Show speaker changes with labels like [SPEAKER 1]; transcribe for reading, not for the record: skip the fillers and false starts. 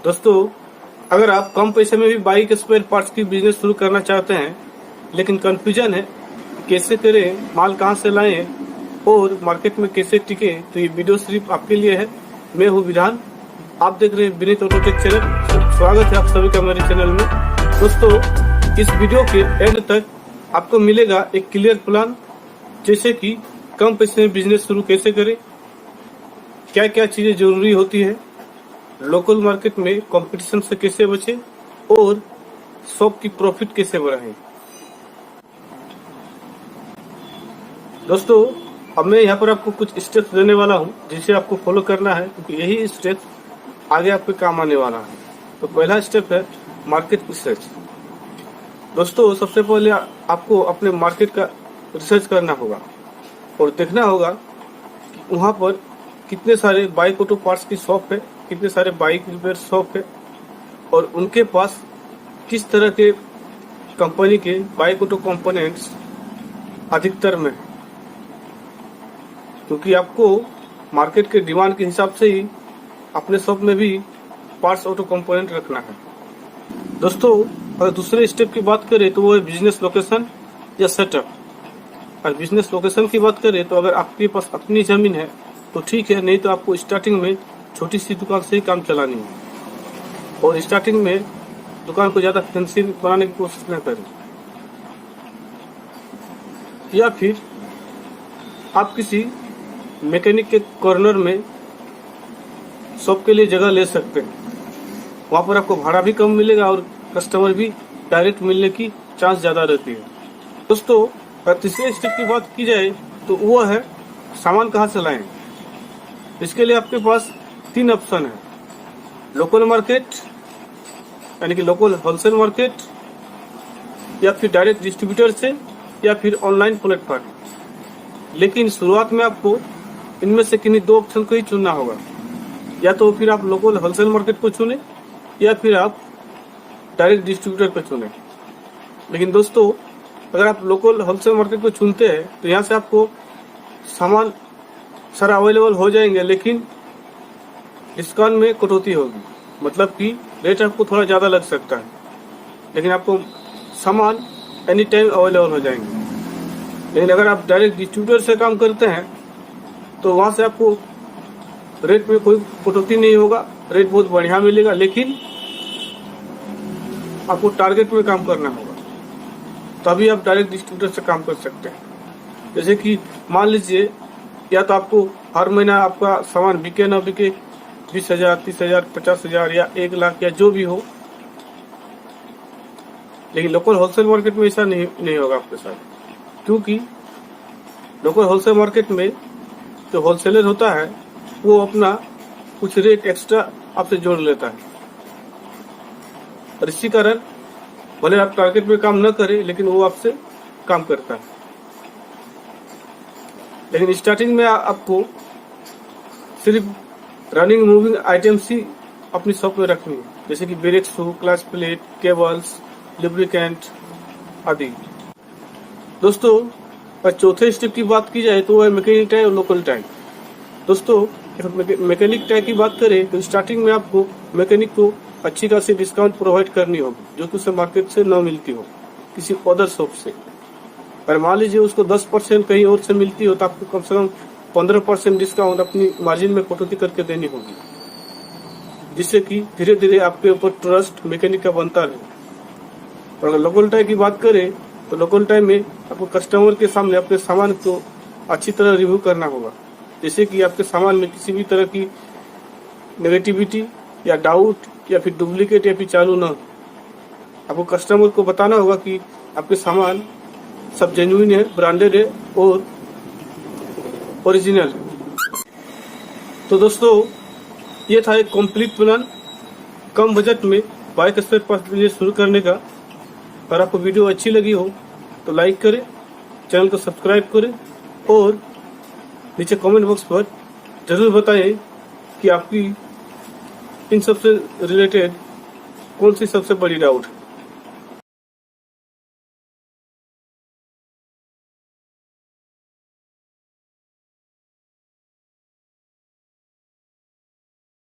[SPEAKER 1] दोस्तों, अगर आप कम पैसे में भी बाइक स्पेयर पार्ट्स की बिजनेस शुरू करना चाहते हैं लेकिन कंफ्यूजन है कैसे करें, माल कहां से लाएं और मार्केट में कैसे टिके, तो ये वीडियो सिर्फ आपके लिए है। मैं हूं विधान, आप देख रहे हैं विनीत ऑटोटेक चैनल। स्वागत है आप सभी का मेरे चैनल में। दोस्तों, इस वीडियो के एंड तक आपको मिलेगा एक क्लियर प्लान, जैसे कि कम पैसे में बिजनेस शुरू कैसे करें, क्या क्या चीजें जरूरी होती है, लोकल मार्केट में कंपटीशन से कैसे बचे और शॉप की प्रॉफिट कैसे बढ़ाएं। दोस्तों, अब मैं यहाँ पर आपको कुछ स्टेप्स देने वाला हूँ जिसे आपको फॉलो करना है, क्योंकि यही स्टेप्स आगे आपके काम आने वाला है। तो पहला स्टेप है मार्केट रिसर्च। दोस्तों, सबसे पहले आपको अपने मार्केट का रिसर्च करना होगा और देखना होगा कि वहाँ पर कितने सारे बाइक ऑटो पार्ट्स की शॉप है, कितने सारे बाइक रिपेयर शॉप है और उनके पास किस तरह के कंपनी के बाइक ऑटो कंपोनेंट्स अधिकतर में, क्योंकि आपको मार्केट के डिमांड के हिसाब से ही अपने शॉप में भी पार्ट्स ऑटो कंपोनेंट रखना है। दोस्तों, अगर दूसरे स्टेप की बात करें तो वो है बिजनेस लोकेशन या सेटअप। और बिजनेस लोकेशन की बात करें तो अगर आपके पास अपनी जमीन है तो ठीक है, नहीं तो आपको स्टार्टिंग में छोटी सी दुकान से ही काम चलानी है और स्टार्टिंग में दुकान को ज्यादा फैंसी बनाने की कोशिश न करें। या फिर आप किसी मैकेनिक के कॉर्नर में शॉप के लिए जगह ले सकते हैं। वहां पर आपको भाड़ा भी कम मिलेगा और कस्टमर भी डायरेक्ट मिलने की चांस ज्यादा रहती है। दोस्तों, तीसरे स्टेप की बात की जाए तो वो है सामान कहाँ से लाएं। इसके लिए आपके पास 3 ऑप्शन है: लोकल मार्केट यानी कि लोकल होलसेल मार्केट, या फिर डायरेक्ट डिस्ट्रीब्यूटर से, या फिर ऑनलाइन प्लेटफॉर्म। लेकिन शुरुआत में आपको इनमें से किन्हीं 2 ऑप्शन को ही चुनना होगा। या तो फिर आप लोकल होलसेल मार्केट को चुने या फिर आप डायरेक्ट डिस्ट्रीब्यूटर को चुने। लेकिन दोस्तों, अगर आप लोकल होलसेल मार्केट को चुनते हैं तो यहाँ से आपको सामान सारा अवेलेबल हो जाएंगे, लेकिन डिस्काउंट में कटौती होगी। मतलब कि रेट आपको थोड़ा ज़्यादा लग सकता है, लेकिन आपको सामान एनी टाइम अवेलेबल हो जाएंगे। लेकिन अगर आप डायरेक्ट डिस्ट्रीब्यूटर से काम करते हैं तो वहाँ से आपको रेट में कोई कटौती नहीं होगा, रेट बहुत बढ़िया मिलेगा, लेकिन आपको टारगेट में काम करना होगा, तभी आप डायरेक्ट डिस्ट्रीब्यूटर से काम कर सकते हैं। जैसे कि मान लीजिए, या तो आपको हर महीना आपका सामान बिके ना बिके 20,000, 30,000, 50,000 या 1 लाख या जो भी हो, लेकिन लोकल होलसेल मार्केट में ऐसा नहीं होगा आपके साथ। क्योंकि लोकल होलसेल मार्केट में जो होलसेलर होता है वो अपना कुछ रेट एक्स्ट्रा आपसे जोड़ लेता है, और इसी कारण भले आप टारगेट में काम न करें लेकिन वो आपसे काम करता है। लेकिन स्टार्टिंग में आपको सिर्फ रनिंग मूविंग आइटम्स ही अपनी शॉप में रखनी है, जैसे कि brake shoe, clutch plate, cables, lubricant आदि। दोस्तों, और चौथे स्टेप की बात की जाए तो वो है मैकेनिक टाई और लोकल टाई। दोस्तों, मैकेनिक टाई की बात करें तो स्टार्टिंग में आपको मैकेनिक को अच्छी खासी डिस्काउंट प्रोवाइड करनी होगी, जो कि उसे मार्केट से न मिलती हो किसी अदर शॉप से। पर मान लीजिए उसको 10% कहीं और से मिलती हो तो आपको कम से कम 15% डिस्काउंट अपनी मार्जिन में कटौती करके देनी होगी, जिससे कि धीरे धीरे आपके ऊपर ट्रस्ट मैकेनिक का बनता रहे। और अगर लोकल टाई की बात करें तो लोकल टाई में आपको कस्टमर के सामने अपने सामान को अच्छी तरह रिव्यू करना होगा, जैसे कि आपके सामान में किसी भी तरह की नेगेटिविटी या डाउट या फिर डुप्लीकेट या फिर चालू न हो। आपको कस्टमर को बताना होगा कि आपके सामान सब जेन्युइन है, ब्रांडेड है और ओरिजिनल है। तो दोस्तों, ये था एक कंप्लीट प्लान कम बजट में बाइक स्पेयर पार्ट्स बिजनेस शुरू करने का। अगर आपको वीडियो अच्छी लगी हो तो लाइक करें, चैनल को सब्सक्राइब करें और नीचे कमेंट बॉक्स पर जरूर बताएं कि आपकी इन सबसे रिलेटेड कौन सी सबसे बड़ी डाउट है।